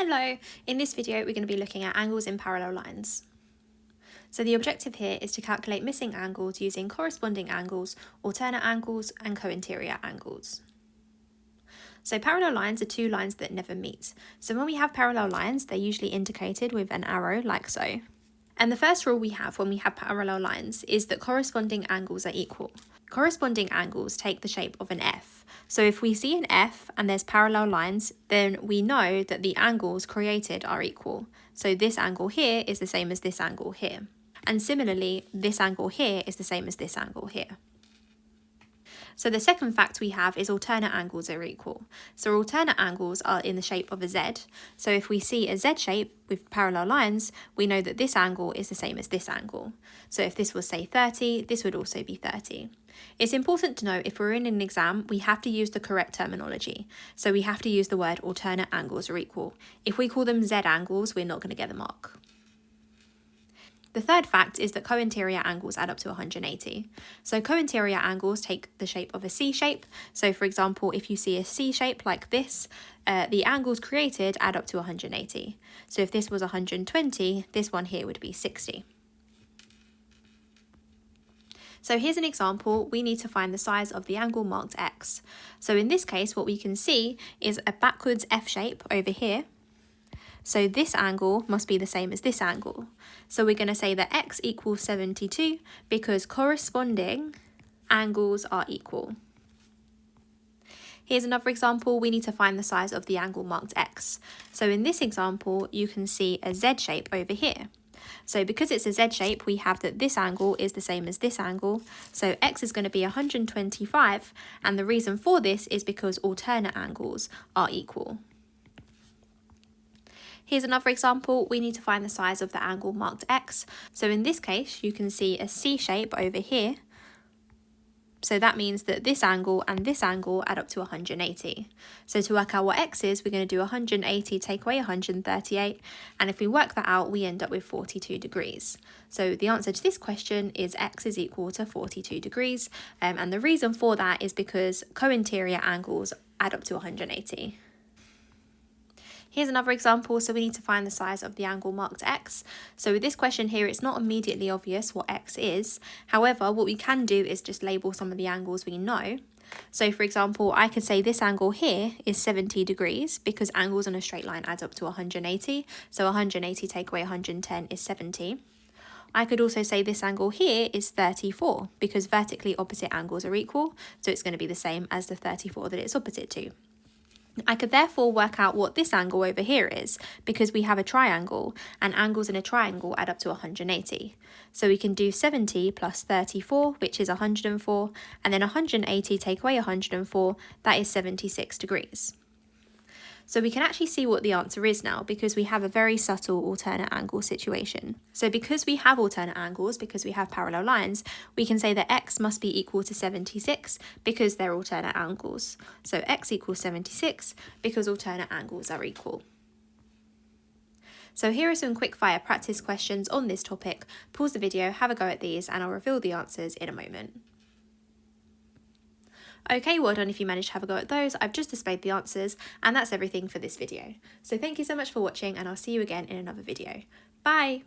Hello, in this video we're going to be looking at angles in parallel lines. So the objective here is to calculate missing angles using corresponding angles, alternate angles and co-interior angles. So parallel lines are two lines that never meet. So when we have parallel lines, they're usually indicated with an arrow like so. And the first rule we have when we have parallel lines is that corresponding angles are equal. Corresponding angles take the shape of an F. So if we see an F and there's parallel lines, then we know that the angles created are equal. So this angle here is the same as this angle here. And similarly, this angle here is the same as this angle here. So the second fact we have is alternate angles are equal. So alternate angles are in the shape of a Z. So if we see a Z shape with parallel lines, we know that this angle is the same as this angle. So if this was, say, 30, this would also be 30. It's important to know if we're in an exam, we have to use the correct terminology. So we have to use the word alternate angles are equal. If we call them Z angles, we're not going to get the mark. The third fact is that co-interior angles add up to 180. So co-interior angles take the shape of a C shape. So for example, if you see a C shape like this, the angles created add up to 180. So if this was 120, this one here would be 60. So here's an example. We need to find the size of the angle marked X. So in this case, what we can see is a backwards F shape over here. So this angle must be the same as this angle. So we're going to say that X equals 72 because corresponding angles are equal. Here's another example. We need to find the size of the angle marked X. So in this example, you can see a Z shape over here. So because it's a Z shape, we have that this angle is the same as this angle. So X is going to be 125. And the reason for this is because alternate angles are equal. Here's another example. We need to find the size of the angle marked X. So in this case, you can see a C shape over here. So that means that this angle and this angle add up to 180. So to work out what X is, we're going to do 180 take away 138. And if we work that out, we end up with 42 degrees. So the answer to this question is X is equal to 42 degrees. And the reason for that is because co-interior angles add up to 180. Here's another example. So we need to find the size of the angle marked X. So with this question here, it's not immediately obvious what X is. However, what we can do is just label some of the angles we know. So for example, I could say this angle here is 70 degrees because angles on a straight line adds up to 180. So 180 take away 110 is 70. I could also say this angle here is 34 because vertically opposite angles are equal. So it's going to be the same as the 34 that it's opposite to. I could therefore work out what this angle over here is because we have a triangle and angles in a triangle add up to 180. So we can do 70 plus 34, which is 104, and then 180 take away 104, that is 76 degrees. So we can actually see what the answer is now because we have a very subtle alternate angle situation. So because we have alternate angles, because we have parallel lines, we can say that X must be equal to 76 because they're alternate angles. So X equals 76 because alternate angles are equal. So here are some quick fire practice questions on this topic. Pause the video, have a go at these, and I'll reveal the answers in a moment. Okay, well done if you managed to have a go at those. I've just displayed the answers, and that's everything for this video. So thank you so much for watching, and I'll see you again in another video. Bye!